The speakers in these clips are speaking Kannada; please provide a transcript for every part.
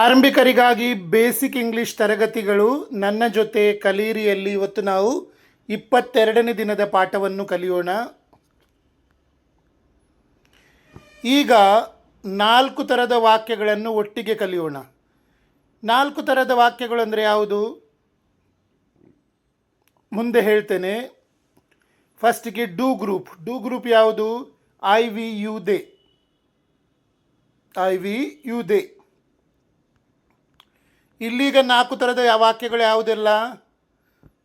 ಆರಂಭಿಕರಿಗಾಗಿ ಬೇಸಿಕ್ ಇಂಗ್ಲಿಷ್ ತರಗತಿಗಳು ನನ್ನ ಜೊತೆ ಕಲಿಯಿರಿಯಲ್ಲಿ ಇವತ್ತು ನಾವು 22ನೇ ದಿನದ ಪಾಠವನ್ನು ಕಲಿಯೋಣ. ಈಗ 4 ಥರದ ವಾಕ್ಯಗಳನ್ನು ಒಟ್ಟಿಗೆ ಕಲಿಯೋಣ. 4 ಥರದ ವಾಕ್ಯಗಳು ಅಂದರೆ ಯಾವುದು ಮುಂದೆ ಹೇಳ್ತೇನೆ. ಫಸ್ಟಿಗೆ ಡೂ ಗ್ರೂಪ್ ಯಾವುದು? I we you they. ಇಲ್ಲೀಗ 4 ಥರದ ವಾಕ್ಯಗಳು ಯಾವುದೆಲ್ಲ?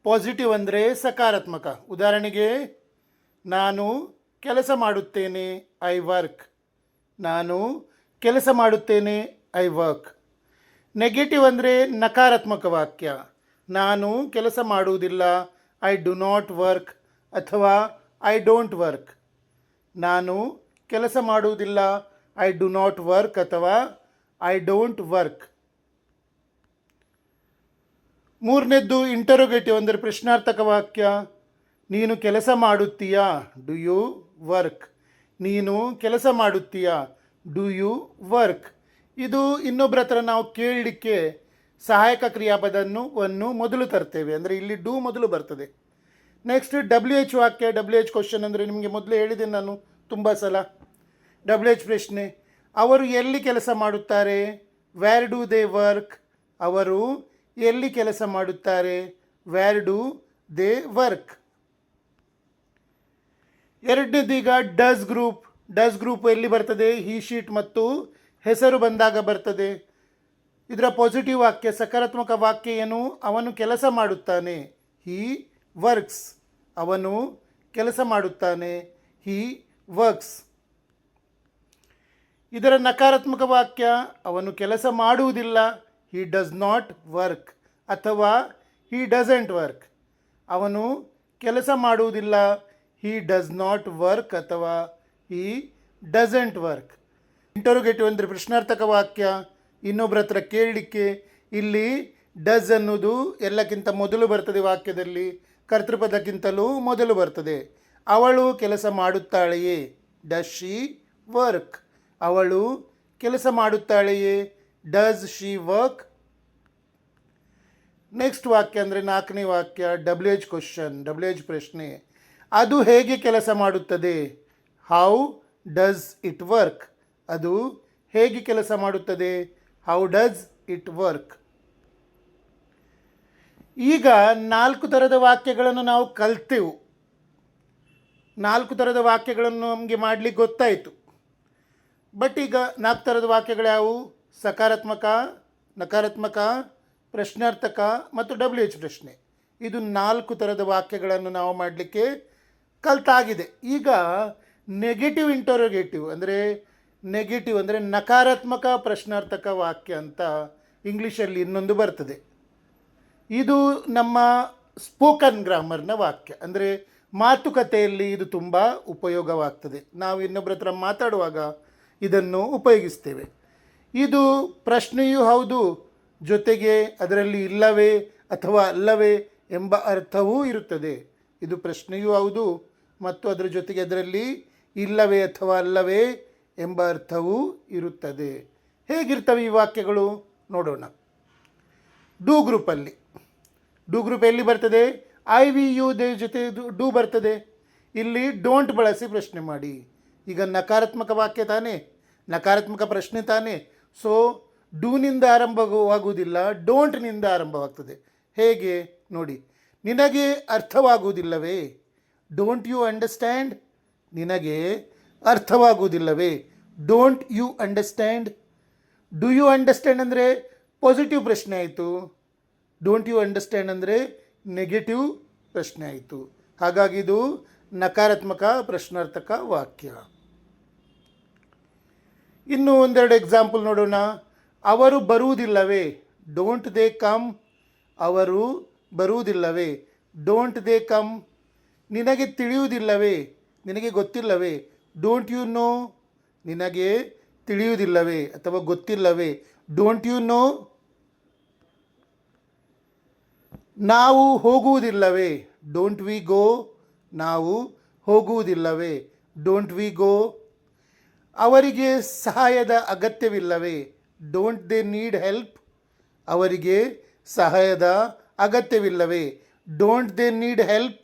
ಪಾಸಿಟಿವ್ ಅಂದರೆ ಸಕಾರಾತ್ಮಕ. ಉದಾಹರಣೆಗೆ, ನಾನು ಕೆಲಸ ಮಾಡುತ್ತೇನೆ, ಐ ವರ್ಕ್. ನಾನು ಕೆಲಸ ಮಾಡುತ್ತೇನೆ, ಐ ವರ್ಕ್. ನೆಗೆಟಿವ್ ಅಂದರೆ ನಕಾರಾತ್ಮಕ ವಾಕ್ಯ. ನಾನು ಕೆಲಸ ಮಾಡುವುದಿಲ್ಲ, ಐ ಡು ನಾಟ್ ವರ್ಕ್ ಅಥವಾ ಐ ಡೋಂಟ್ ವರ್ಕ್. ನಾನು ಕೆಲಸ ಮಾಡುವುದಿಲ್ಲ, ಐ ಡು ನಾಟ್ ವರ್ಕ್ ಅಥವಾ ಐ ಡೋಂಟ್ ವರ್ಕ್. ಮೂರನೇದ್ದು ಇಂಟರೋಗೇಟಿವ್ ಅಂದರೆ ಪ್ರಶ್ನಾರ್ಥಕ ವಾಕ್ಯ. ನೀನು ಕೆಲಸ ಮಾಡುತ್ತೀಯಾ, ಡು ಯು ವರ್ಕ್. ನೀನು ಕೆಲಸ ಮಾಡುತ್ತೀಯಾ, ಡು ಯು ವರ್ಕ್. ಇದು ಇನ್ನೊಬ್ಬರ ಹತ್ರ ನಾವು ಕೇಳಲಿಕ್ಕೆ ಸಹಾಯಕ ಕ್ರಿಯಾಪದವನ್ನು ಮೊದಲು ತರ್ತೇವೆ, ಅಂದರೆ ಇಲ್ಲಿ ಡೂ ಮೊದಲು ಬರ್ತದೆ. ನೆಕ್ಸ್ಟ್ WH ವಾಕ್ಯ. WH ಕ್ವಶನ್ ಅಂದರೆ ನಿಮಗೆ ಮೊದಲು ಹೇಳಿದೆ ನಾನು ತುಂಬ ಸಲ. WH ಪ್ರಶ್ನೆ. ಅವರು ಎಲ್ಲಿ ಕೆಲಸ ಮಾಡುತ್ತಾರೆ, ವೇರ್ ಡು ದೇ ವರ್ಕ್. ಅವರು ಎಲ್ಲಿ ಕೆಲಸ ಮಾಡುತ್ತಾರೆ, ವೇರ್ ಡು ದೇ ವರ್ಕ್. ಎರಡನೇದೀಗ ಡಸ್ ಗ್ರೂಪ್ ಎಲ್ಲಿ ಬರ್ತದೆ? ಹಿ ಶೀಟ್ ಮತ್ತು ಹೆಸರು ಬಂದಾಗ ಬರ್ತದೆ. ಇದರ ಪಾಸಿಟಿವ್ ವಾಕ್ಯ, ಸಕಾರಾತ್ಮಕ ವಾಕ್ಯ ಏನು? ಅವನು ಕೆಲಸ ಮಾಡುತ್ತಾನೆ, ಹಿ ವರ್ಕ್ಸ್. ಅವನು ಕೆಲಸ ಮಾಡುತ್ತಾನೆ, ಹಿ ವರ್ಕ್ಸ್. ಇದರ ನಕಾರಾತ್ಮಕ ವಾಕ್ಯ, ಅವನು ಕೆಲಸ ಮಾಡುವುದಿಲ್ಲ, ಹಿ ಡಸ್ ನಾಟ್ ವರ್ಕ್ ಅಥವಾ ಹಿ ಡಸಂಟ್ ವರ್ಕ್. ಅವನು ಕೆಲಸ ಮಾಡುವುದಿಲ್ಲ, ಹಿ ಡಸ್ ನಾಟ್ ವರ್ಕ್ ಅಥವಾ ಹಿ ಡಸಂಟ್ ವರ್ಕ್. ಇಂಟರೋಗೇಟಿವ್ ಅಂದರೆ ಪ್ರಶ್ನಾರ್ಥಕ ವಾಕ್ಯ. ಇನ್ನೊಬ್ಬರ ಹತ್ರ ಕೇಳಲಿಕ್ಕೆ ಇಲ್ಲಿ ಡಸ್ ಅನ್ನೋದು ಎಲ್ಲಕ್ಕಿಂತ ಮೊದಲು ಬರ್ತದೆ ವಾಕ್ಯದಲ್ಲಿ, ಕರ್ತೃಪದಕ್ಕಿಂತಲೂ ಮೊದಲು ಬರ್ತದೆ. ಅವಳು ಕೆಲಸ ಮಾಡುತ್ತಾಳೆಯೇ, ಡಸ್ ಶಿ ವರ್ಕ್. ಅವಳು ಕೆಲಸ ಮಾಡುತ್ತಾಳೆಯೇ, ಡಸ್ ಶಿ ವರ್ಕ್. ನೆಕ್ಸ್ಟ್ ವಾಕ್ಯ ಅಂದರೆ 4ನೇ ವಾಕ್ಯ, WH ಕ್ವಶನ್, WH ಪ್ರಶ್ನೆ. ಅದು ಹೇಗೆ ಕೆಲಸ ಮಾಡುತ್ತದೆ, ಹೌ ಡಸ್ ಇಟ್ ವರ್ಕ್. ಅದು ಹೇಗೆ ಕೆಲಸ ಮಾಡುತ್ತದೆ, ಹೌ ಡಸ್ ಇಟ್ ವರ್ಕ್. ಈಗ 4 ಥರದ ವಾಕ್ಯಗಳನ್ನು ನಾವು ಕಲ್ತೆವು. 4 ಥರದ ವಾಕ್ಯಗಳನ್ನು ನಮಗೆ ಮಾಡಲಿಕ್ಕೆ ಗೊತ್ತಾಯಿತು. ಬಟ್ ಈಗ 4 ಥರದ ವಾಕ್ಯಗಳು ಯಾವುವು? ಸಕಾರಾತ್ಮಕ, ನಕಾರಾತ್ಮಕ, ಪ್ರಶ್ನಾರ್ಥಕ ಮತ್ತು WH ಪ್ರಶ್ನೆ. ಇದು 4 ಥರದ ವಾಕ್ಯಗಳನ್ನು ನಾವು ಮಾಡಲಿಕ್ಕೆ ಕಲ್ತಾಗಿದೆ. ಈಗ ನೆಗೆಟಿವ್ ಇಂಟರೋಗೇಟಿವ್ ಅಂದರೆ ನಕಾರಾತ್ಮಕ ಪ್ರಶ್ನಾರ್ಥಕ ವಾಕ್ಯ ಅಂತ ಇಂಗ್ಲೀಷಲ್ಲಿ ಇನ್ನೊಂದು ಬರ್ತದೆ. ಇದು ನಮ್ಮ ಸ್ಪೋಕನ್ ಗ್ರಾಮರ್ನ ವಾಕ್ಯ, ಅಂದರೆ ಮಾತುಕತೆಯಲ್ಲಿ ಇದು ತುಂಬ ಉಪಯೋಗವಾಗ್ತದೆ. ನಾವು ಇನ್ನೊಬ್ಬರ ಹತ್ರ ಮಾತಾಡುವಾಗ ಇದನ್ನು ಉಪಯೋಗಿಸ್ತೇವೆ. ಇದು ಪ್ರಶ್ನೆಯೂ ಹೌದು, ಜೊತೆಗೆ ಅದರಲ್ಲಿ ಇಲ್ಲವೇ ಅಥವಾ ಅಲ್ಲವೇ ಎಂಬ ಅರ್ಥವೂ ಇರುತ್ತದೆ. ಇದು ಪ್ರಶ್ನೆಯೂ ಹೌದು ಮತ್ತು ಅದರ ಜೊತೆಗೆ ಅದರಲ್ಲಿ ಇಲ್ಲವೇ ಅಥವಾ ಅಲ್ಲವೇ ಎಂಬ ಅರ್ಥವೂ ಇರುತ್ತದೆ. ಹೇಗಿರ್ತವೆ ಈ ವಾಕ್ಯಗಳು ನೋಡೋಣ. ಡೂ ಗ್ರೂಪ್ ಎಲ್ಲಿ ಬರ್ತದೆ? ಐ ವಿ ಯು ದೇ ಜೊತೆ ಡೂ ಬರ್ತದೆ. ಇಲ್ಲಿ ಡೋಂಟ್ ಬಳಸಿ ಪ್ರಶ್ನೆ ಮಾಡಿ. ಈಗ ನಕಾರಾತ್ಮಕ ವಾಕ್ಯ ತಾನೇ, ನಕಾರಾತ್ಮಕ ಪ್ರಶ್ನೆ ತಾನೇ. ಸೊ ಡೂನಿಂದ ಆರಂಭವಾಗುವುದಿಲ್ಲ, ಡೋಂಟ್ನಿಂದ ಆರಂಭವಾಗ್ತದೆ. ಹೇಗೆ ನೋಡಿ. ನಿನಗೆ ಅರ್ಥವಾಗುವುದಿಲ್ಲವೇ, ಡೋಂಟ್ ಯು ಅಂಡರ್ಸ್ಟ್ಯಾಂಡ್. ನಿನಗೆ ಅರ್ಥವಾಗುವುದಿಲ್ಲವೇ, don't you understand. Do you understand ಅಂದರೆ ಪಾಸಿಟಿವ್ ಪ್ರಶ್ನೆ ಆಯಿತು, ಡೋಂಟ್ ಯು ಅಂಡರ್ಸ್ಟ್ಯಾಂಡ್ ಅಂದರೆ ನೆಗೆಟಿವ್ ಪ್ರಶ್ನೆ ಆಯಿತು. ಹಾಗಾಗಿ ಇದು ನಕಾರಾತ್ಮಕ ಪ್ರಶ್ನಾರ್ಥಕ ವಾಕ್ಯ. ಇನ್ನು ಒಂದೆರಡು ಎಕ್ಸಾಂಪಲ್ ನೋಡೋಣ. ಅವರು ಬರುವುದಿಲ್ಲವೇ, ಡೋಂಟ್ ದೇ ಕಮ್. ಅವರು ಬರುವುದಿಲ್ಲವೇ, ಡೋಂಟ್ ದೇ ಕಮ್. ನಿನಗೆ ತಿಳಿಯುವುದಿಲ್ಲವೇ, ನಿನಗೆ ಗೊತ್ತಿಲ್ಲವೇ, ಡೋಂಟ್ ಯು ನೋ. ನಿನಗೆ ತಿಳಿಯುವುದಿಲ್ಲವೇ ಅಥವಾ ಗೊತ್ತಿಲ್ಲವೇ, ಡೋಂಟ್ ಯು ನೋ. ನಾವು ಹೋಗುವುದಿಲ್ಲವೇ, ಡೋಂಟ್ ವಿ ಗೋ. ನಾವು ಹೋಗುವುದಿಲ್ಲವೇ, ಡೋಂಟ್ ವಿ ಗೋ. ಅವರಿಗೆ ಸಹಾಯದ ಅಗತ್ಯವಿಲ್ಲವೇ, ಡೋಂಟ್ ದೇ ನೀಡ್ ಹೆಲ್ಪ್, ಅವರಿಗೆ ಸಹಾಯದ ಅಗತ್ಯವಿಲ್ಲವೇ, ಡೋಂಟ್ ದೇ ನೀಡ್ ಹೆಲ್ಪ್.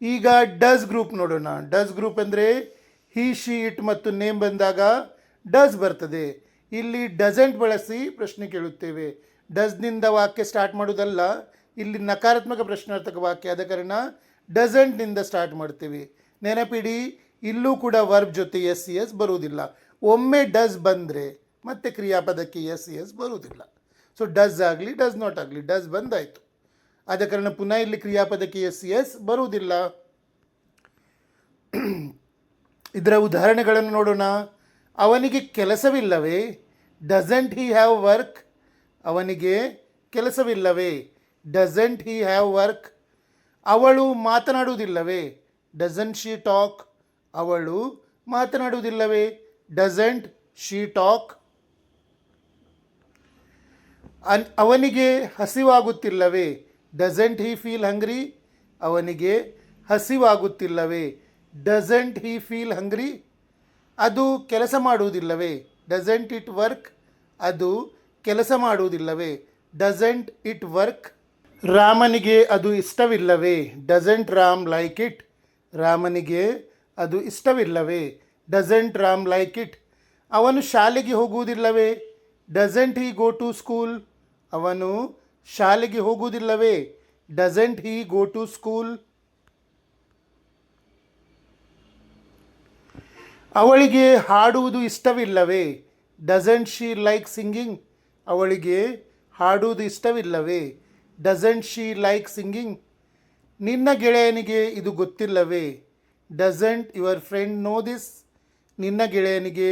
ಈಗ ಡಸ್ ಗ್ರೂಪ್ ನೋಡೋಣ. ಡಸ್ ಗ್ರೂಪ್ ಅಂದರೆ ಹಿ ಶಿ ಇಟ್ ಮತ್ತು ನೇಮ್ ಬಂದಾಗ ಡಸ್ ಬರ್ತದೆ. ಇಲ್ಲಿ ಡಸೆಂಟ್ ಬಳಸಿ ಪ್ರಶ್ನೆ ಕೇಳುತ್ತೇವೆ. ಡಸ್ನಿಂದ ವಾಕ್ಯ ಸ್ಟಾರ್ಟ್ ಮಾಡೋದಲ್ಲ, ಇಲ್ಲಿ ನಕಾರಾತ್ಮಕ ಪ್ರಶ್ನಾರ್ಥಕ ವಾಕ್ಯ, ಆದ ಕಾರಣ ಡಸೆಂಟ್ನಿಂದ ಸ್ಟಾರ್ಟ್ ಮಾಡ್ತೀವಿ. ನೆನಪಿಡಿ, ಇಲ್ಲೂ ಕೂಡ ವರ್ಬ್ ಜೊತೆ ಎಸ್ ಸಿ ಎಸ್ ಬರುವುದಿಲ್ಲ. ಒಮ್ಮೆ ಡಸ್ ಬಂದರೆ ಮತ್ತೆ ಕ್ರಿಯಾಪದಕ್ಕೆ ಎಸ್ ಸಿ ಎಸ್ ಬರುವುದಿಲ್ಲ. ಸೊ ಡಸ್ ಆಗಲಿ ಡಸ್ ನಾಟ್ ಆಗಲಿ ಡಸ್ ಬಂದಾಯಿತು, ಆದ ಕಾರಣ ಪುನಃ ಇಲ್ಲಿ ಕ್ರಿಯಾಪದಕ್ಕೆ ಎಸ್ ಸಿ ಎಸ್ ಬರುವುದಿಲ್ಲ. ಇದರ ಉದಾಹರಣೆಗಳನ್ನು ನೋಡೋಣ. ಅವನಿಗೆ ಕೆಲಸವಿಲ್ಲವೇ, ಡಸಂಟ್ ಹಿ ಹ್ಯಾವ್ ವರ್ಕ್, ಅವನಿಗೆ ಕೆಲಸವಿಲ್ಲವೇ, ಡಸಂಟ್ ಹಿ ಹ್ಯಾವ್ ವರ್ಕ್. ಅವಳು ಮಾತನಾಡುವುದಿಲ್ಲವೇ, ಡಸಂಟ್ ಶಿ ಟಾಕ್, ಅವಳು ಮಾತನಾಡುವುದಿಲ್ಲವೇ, ಡಸಂಟ್ ಶಿ ಟಾಕ್. ಅವನಿಗೆ ಹಸಿವಾಗುತ್ತಿಲ್ಲವೇ, ಡಸಂಟ್ ಹಿ ಫೀಲ್ ಹಂಗ್ರಿ, ಅವನಿಗೆ ಹಸಿವಾಗುತ್ತಿಲ್ಲವೇ, ಡಸಂಟ್ ಹಿ ಫೀಲ್ ಹಂಗ್ರಿ. ಅದು ಕೆಲಸ ಮಾಡುವುದಿಲ್ಲವೇ, ಡಸಂಟ್ ಇಟ್ ವರ್ಕ್, ಅದು ಕೆಲಸ ಮಾಡುವುದಿಲ್ಲವೇ, ಡಸಂಟ್ ಇಟ್ ವರ್ಕ್. ರಾಮನಿಗೆ ಅದು ಇಷ್ಟವಿಲ್ಲವೇ, ಡಸಂಟ್ ರಾಮ್ ಲೈಕ್ ಇಟ್, ರಾಮನಿಗೆ ಅದು ಇಷ್ಟವಿಲ್ಲವೇ, ಡಸಂಟ್ ರಾಮ್ ಲೈಕ್ ಇಟ್. ಅವನು ಶಾಲೆಗೆ ಹೋಗುವುದಿಲ್ಲವೇ, doesn't he go to school, ಅವನು ಶಾಲೆಗೆ ಹೋಗುವುದಿಲ್ಲವೇ, doesn't he go to school. ಅವಳಿಗೆ ಹಾಡುವುದು ಇಷ್ಟವಿಲ್ಲವೇ, ಡಸಂಟ್ ಶಿ ಲೈಕ್ ಸಿಂಗಿಂಗ್, ಅವಳಿಗೆ ಹಾಡುವುದು ಇಷ್ಟವಿಲ್ಲವೇ, ಡಸಂಟ್ ಶಿ ಲೈಕ್ ಸಿಂಗಿಂಗ್. ನಿನ್ನ ಗೆಳೆಯನಿಗೆ ಇದು ಗೊತ್ತಿಲ್ಲವೇ, doesn't your friend know this, ನಿನ್ನ ಗೆಳೆಯನಿಗೆ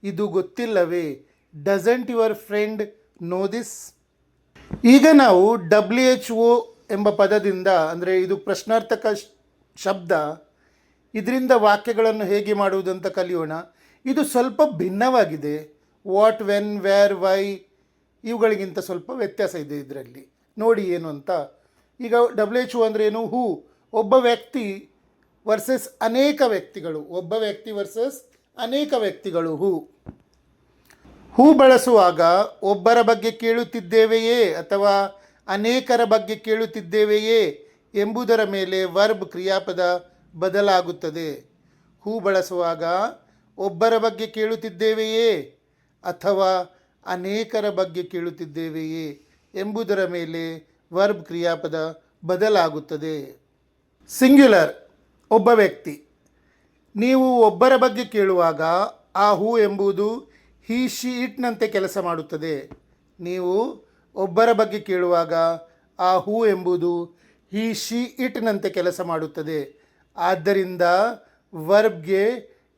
ಇದು ಗೊತ್ತಿಲ್ಲವೇ, doesn't your friend know this. ಈಗ ನಾವು WHO ಎಂಬ ಪದದಿಂದ, ಅಂದರೆ ಇದು ಪ್ರಶ್ನಾರ್ಥಕ ಶಬ್ದ, ಇದರಿಂದ ವಾಕ್ಯಗಳನ್ನು ಹೇಗೆ ಮಾಡುವುದಂತ ಕಲಿಯೋಣ. ಇದು ಸ್ವಲ್ಪ ಭಿನ್ನವಾಗಿದೆ. ವಾಟ್, ವೆನ್, ವೇರ್, ವೈ ಇವುಗಳಿಗಿಂತ ಸ್ವಲ್ಪ ವ್ಯತ್ಯಾಸ ಇದೆ ಇದರಲ್ಲಿ. ನೋಡಿ ಏನು ಅಂತ. ಈಗ WHO ಅಂದರೆ ಏನು? ಹೂ, ಒಬ್ಬ ವ್ಯಕ್ತಿ ವರ್ಸಸ್ ಅನೇಕ ವ್ಯಕ್ತಿಗಳು, ಒಬ್ಬ ವ್ಯಕ್ತಿ ವರ್ಸಸ್ ಅನೇಕ ವ್ಯಕ್ತಿಗಳು. ಹೂ ಬಳಸುವಾಗ ಒಬ್ಬರ ಬಗ್ಗೆ ಕೇಳುತ್ತಿದ್ದೇವೆಯೇ ಅಥವಾ ಅನೇಕರ ಬಗ್ಗೆ ಕೇಳುತ್ತಿದ್ದೇವೆಯೇ ಎಂಬುದರ ಮೇಲೆ ವರ್ಬ್ ಕ್ರಿಯಾಪದ ಬದಲಾಗುತ್ತದೆ. ಹೂ ಬಳಸುವಾಗ ಒಬ್ಬರ ಬಗ್ಗೆ ಕೇಳುತ್ತಿದ್ದೇವೆಯೇ ಅಥವಾ ಅನೇಕರ ಬಗ್ಗೆ ಕೇಳುತ್ತಿದ್ದೇವೆಯೇ ಎಂಬುದರ ಮೇಲೆ ವರ್ಬ್ ಕ್ರಿಯಾಪದ ಬದಲಾಗುತ್ತದೆ. ಸಿಂಗ್ಯುಲರ್, ಒಬ್ಬ ವ್ಯಕ್ತಿ. ನೀವು ಒಬ್ಬರ ಬಗ್ಗೆ ಕೇಳುವಾಗ ಆ ಹೂ ಎಂಬುದು ಹಿ ಶಿ ಇಟ್ನಂತೆ ಕೆಲಸ ಮಾಡುತ್ತದೆ. ನೀವು ಒಬ್ಬರ ಬಗ್ಗೆ ಕೇಳುವಾಗ ಆ ಹೂ ಎಂಬುದು ಹಿ ಶಿ ಇಟ್ನಂತೆ ಕೆಲಸ ಮಾಡುತ್ತದೆ. ಆದ್ದರಿಂದ ವರ್ಬ್ಗೆ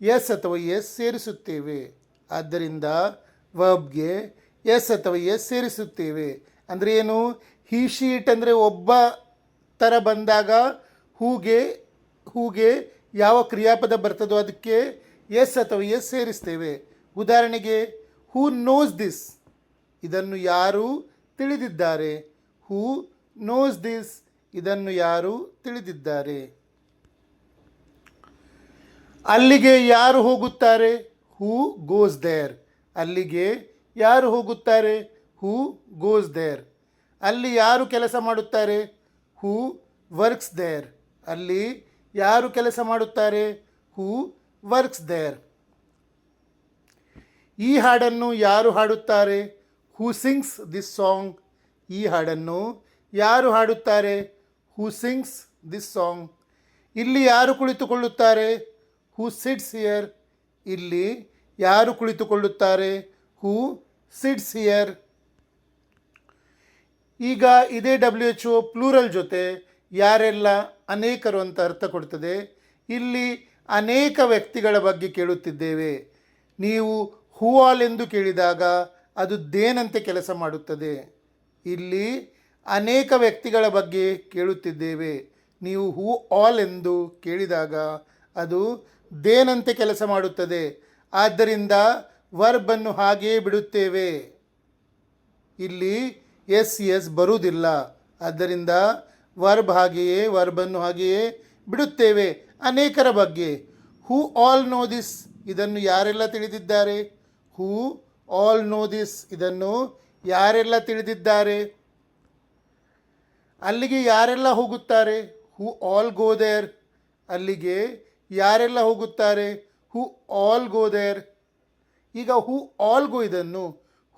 ಎಸ್ ಅಥವಾ ಎಸ್ ಸೇರಿಸುತ್ತೇವೆ. ಆದ್ದರಿಂದ ವರ್ಬ್ಗೆ ಎಸ್ ಅಥವಾ ಎಸ್ ಸೇರಿಸುತ್ತೇವೆ. ಅಂದರೆ ಏನು? ಹಿ ಶಿ ಇಟ್ ಅಂದರೆ ಒಬ್ಬ ಥರ ಬಂದಾಗ ಹೂಗೆ ಯಾವ ಕ್ರಿಯಾಪದ ಬರ್ತದೋ ಅದಕ್ಕೆ ಎಸ್ ಅಥವಾ ಎಸ್ ಸೇರಿಸ್ತೇವೆ. ಉದಾಹರಣೆಗೆ, ಹೂ ನೋಸ್ ದಿಸ್, ಇದನ್ನು ಯಾರು ತಿಳಿದಿದ್ದಾರೆ. ಹೂ ನೋಸ್ ದಿಸ್, ಇದನ್ನು ಯಾರು ತಿಳಿದಿದ್ದಾರೆ. ಅಲ್ಲಿಗೆ ಯಾರು ಹೋಗುತ್ತಾರೆ? ಹೂ ಗೋಸ್ ದೇರ್, ಅಲ್ಲಿಗೆ ಯಾರು ಹೋಗುತ್ತಾರೆ? Who goes there. ಅಲ್ಲಿ ಯಾರು ಕೆಲಸ ಮಾಡುತ್ತಾರೆ? ಹೂ ವರ್ಕ್ಸ್ ದೇರ್, ಅಲ್ಲಿ ಯಾರು ಕೆಲಸ ಮಾಡುತ್ತಾರೆ? Who works there. ಈ ಹಾಡನ್ನು ಯಾರು ಹಾಡುತ್ತಾರೆ? ಹೂ ಸಿಂಗ್ಸ್ ದಿಸ್ ಸಾಂಗ್, ಈ ಹಾಡನ್ನು ಯಾರು ಹಾಡುತ್ತಾರೆ? Who sings this song. ಇಲ್ಲಿ ಯಾರು ಕುಳಿತುಕೊಳ್ಳುತ್ತಾರೆ? ಹೂ ಸಿಟ್ಸ್ ಹಿಯರ್, ಇಲ್ಲಿ ಯಾರು ಕುಳಿತುಕೊಳ್ಳುತ್ತಾರೆ? Who sits here. ಈಗ ಇದೇ WHO ಪ್ಲೂರಲ್ ಜೊತೆ ಯಾರೆಲ್ಲ, ಅನೇಕರು ಅಂತ ಅರ್ಥ ಕೊಡ್ತದೆ. ಇಲ್ಲಿ ಅನೇಕ ವ್ಯಕ್ತಿಗಳ ಬಗ್ಗೆ ಕೇಳುತ್ತಿದ್ದೇವೆ. ನೀವು ಹೂ ಆಲ್ ಎಂದು ಕೇಳಿದಾಗ ಅದು ದೇನಂತೆ ಕೆಲಸ ಮಾಡುತ್ತದೆ. ಇಲ್ಲಿ ಅನೇಕ ವ್ಯಕ್ತಿಗಳ ಬಗ್ಗೆ ಕೇಳುತ್ತಿದ್ದೇವೆ. ನೀವು ಹೂ ಆಲ್ ಎಂದು ಕೇಳಿದಾಗ ಅದು ದೇನಂತೆ ಕೆಲಸ ಮಾಡುತ್ತದೆ. ಆದ್ದರಿಂದ ವರ್ಬನ್ನು ಹಾಗೆಯೇ ಬಿಡುತ್ತೇವೆ. ಇಲ್ಲಿ ಎಸ್ ಬರುವುದಿಲ್ಲ. ಆದ್ದರಿಂದ ವರ್ಬನ್ನು ಹಾಗೆಯೇ ಬಿಡುತ್ತೇವೆ. ಅನೇಕರ ಬಗ್ಗೆ, ಹೂ ಆಲ್ ನೋ ದಿಸ್, ಇದನ್ನು ಯಾರೆಲ್ಲ ತಿಳಿದಿದ್ದಾರೆ? ಹೂ ಆಲ್ ನೋ ದಿಸ್, ಇದನ್ನು ಯಾರೆಲ್ಲ ತಿಳಿದಿದ್ದಾರೆ. ಅಲ್ಲಿಗೆ ಯಾರೆಲ್ಲ ಹೋಗುತ್ತಾರೆ, ಹೂ ಆಲ್ ಗೋ ದೇರ್, ಅಲ್ಲಿಗೆ ಯಾರೆಲ್ಲ ಹೋಗುತ್ತಾರೆ, ಹೂ ಆಲ್ ಗೋ ದೇರ್. ಈಗ ಹೂ ಆಲ್ ಗೋ ಇದನ್ನು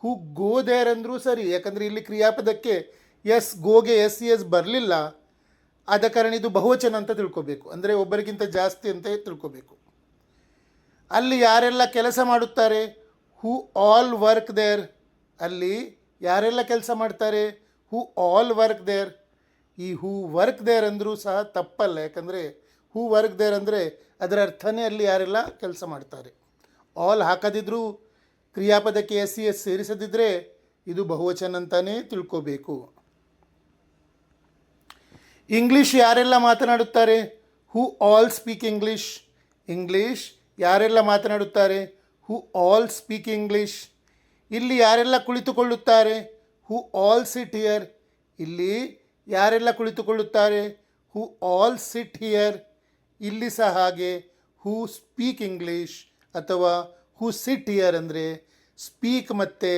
ಹೂ ಗೋ ದೇರ್ ಅಂದರೂ ಸರಿ, ಯಾಕಂದರೆ ಇಲ್ಲಿ ಕ್ರಿಯಾಪದಕ್ಕೆ ಎಸ್ ಗೋಗೆ ಎಸ್ ಬರಲಿಲ್ಲ, ಆದ ಕಾರಣ ಇದು ಬಹುವಚನ ಅಂತ ತಿಳ್ಕೊಬೇಕು, ಅಂದರೆ ಒಬ್ಬರಿಗಿಂತ ಜಾಸ್ತಿ ಅಂತ ತಿಳ್ಕೊಬೇಕು. ಅಲ್ಲಿ ಯಾರೆಲ್ಲ ಕೆಲಸ ಮಾಡುತ್ತಾರೆ, ಹೂ ಆಲ್ ವರ್ಕ್ ದೇರ್, ಅಲ್ಲಿ ಯಾರೆಲ್ಲ ಕೆಲಸ ಮಾಡ್ತಾರೆ, ಹೂ ಆಲ್ ವರ್ಕ್ ದೇರ್. ಈ ಹೂ ವರ್ಕ್ ದೇರ್ ಅಂದರೂ ಸಹ ತಪ್ಪಲ್ಲ, ಯಾಕಂದರೆ ಹೂ ವರ್ಕ್ ದೇರ್ ಅಂದರೆ ಅದರ ಅರ್ಥನೇ ಅಲ್ಲಿ ಯಾರೆಲ್ಲ ಕೆಲಸ ಮಾಡ್ತಾರೆ. ಆಲ್ ಹಾಕದಿದ್ದರೂ ಕ್ರಿಯಾಪದಕ್ಕೆ ಎಸ್ ಸೇರಿಸದಿದ್ದರೆ ಇದು ಬಹುವಚನ ಅಂತಲೇ ತಿಳ್ಕೋಬೇಕು. ಇಂಗ್ಲೀಷ್ ಯಾರೆಲ್ಲ ಮಾತನಾಡುತ್ತಾರೆ, ಹೂ ಆಲ್ ಸ್ಪೀಕ್ ಇಂಗ್ಲೀಷ್, ಇಂಗ್ಲೀಷ್ ಯಾರೆಲ್ಲ ಮಾತನಾಡುತ್ತಾರೆ, ಹೂ ಆಲ್ ಸ್ಪೀಕ್ ಇಂಗ್ಲೀಷ್. ಇಲ್ಲಿ ಯಾರೆಲ್ಲ ಕುಳಿತುಕೊಳ್ಳುತ್ತಾರೆ, ಹೂ ಆಲ್ ಸಿಟ್ ಹಿಯರ್, ಇಲ್ಲಿ ಯಾರೆಲ್ಲ ಕುಳಿತುಕೊಳ್ಳುತ್ತಾರೆ, ಹೂ ಆಲ್ ಸಿಟ್ ಹಿಯರ್. ಇಲ್ಲಿ ಸಹ ಹಾಗೆ ಹೂ ಸ್ಪೀಕ್ ಇಂಗ್ಲೀಷ್ ಅಥವಾ ಹೂ ಸಿಟ್ ಹಿಯರ್ ಅಂದರೆ ಸ್ಪೀಕ್ ಮತ್ತು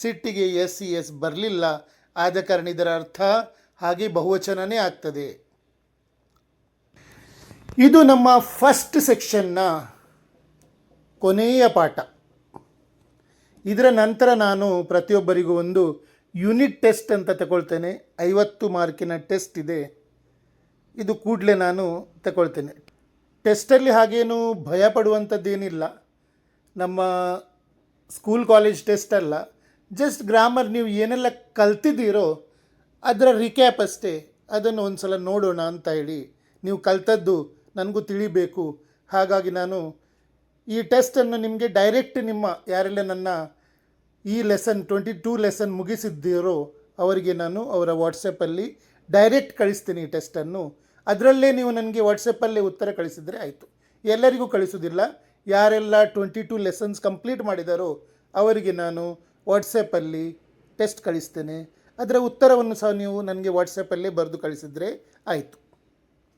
ಸಿಟ್ಟಿಗೆ ಎಸ್ ಬರಲಿಲ್ಲ, ಆದ ಕಾರಣ ಇದರ ಅರ್ಥ ಹಾಗೆ ಬಹುವಚನನೇ ಆಗ್ತದೆ. ಇದು ನಮ್ಮ ಫಸ್ಟ್ ಸೆಕ್ಷನ್ನ ಕೊನೆಯ ಪಾಠ. ಇದರ ನಂತರ ನಾನು ಪ್ರತಿಯೊಬ್ಬರಿಗೂ ಒಂದು ಯೂನಿಟ್ ಟೆಸ್ಟ್ ಅಂತ ತಗೊಳ್ತೇನೆ. 50 ಮಾರ್ಕಿನ ಟೆಸ್ಟ್ ಇದೆ, ಇದು ಕೂಡಲೇ ನಾನು ತಗೊಳ್ತೇನೆ. ಟೆಸ್ಟಲ್ಲಿ ಹಾಗೇನು ಭಯ ಪಡುವಂಥದ್ದೇನಿಲ್ಲ, ನಮ್ಮ ಸ್ಕೂಲ್ ಕಾಲೇಜ್ ಟೆಸ್ಟ್ ಅಲ್ಲ, ಜಸ್ಟ್ ಗ್ರಾಮರ್ ನೀವು ಏನೆಲ್ಲ ಕಲ್ತಿದ್ದೀರೋ ಅದರ ರಿಕ್ಯಾಪ್ ಅಷ್ಟೇ, ಅದನ್ನು ಒಂದು ಸಲ ನೋಡೋಣ ಅಂತ ಹೇಳಿ. ನೀವು ಕಲ್ತದ್ದು ನನಗೂ ತಿಳಿಬೇಕು, ಹಾಗಾಗಿ ನಾನು ಈ ಟೆಸ್ಟನ್ನು ನಿಮಗೆ ಡೈರೆಕ್ಟ್ ನಿಮ್ಮ ಯಾರೆಲ್ಲ ನನ್ನ ಈ ಲೆಸನ್ 22 ಲೆಸನ್ ಮುಗಿಸಿದ್ದೀರೋ ಅವರಿಗೆ ನಾನು ಅವರ ವಾಟ್ಸಪ್ಪಲ್ಲಿ ಡೈರೆಕ್ಟ್ ಕಳಿಸ್ತೀನಿ ಈ ಟೆಸ್ಟನ್ನು. ಅದರಲ್ಲೇ ನೀವು ನನಗೆ ವಾಟ್ಸಪ್ಪಲ್ಲೇ ಉತ್ತರ ಕಳಿಸಿದರೆ ಆಯಿತು. ಎಲ್ಲರಿಗೂ ಕಳಿಸೋದಿಲ್ಲ, ಯಾರೆಲ್ಲ 22 ಲೆಸನ್ಸ್ ಕಂಪ್ಲೀಟ್ ಮಾಡಿದಾರೋ ಅವರಿಗೆ ನಾನು ವಾಟ್ಸಪ್ಪಲ್ಲಿ ಟೆಸ್ಟ್ ಕಳಿಸ್ತೇನೆ. ಅದರ ಉತ್ತರವನ್ನು ಸಹ ನೀವು ನನಗೆ ವಾಟ್ಸಪ್ಪಲ್ಲೇ ಬರೆದು ಕಳಿಸಿದರೆ ಆಯಿತು.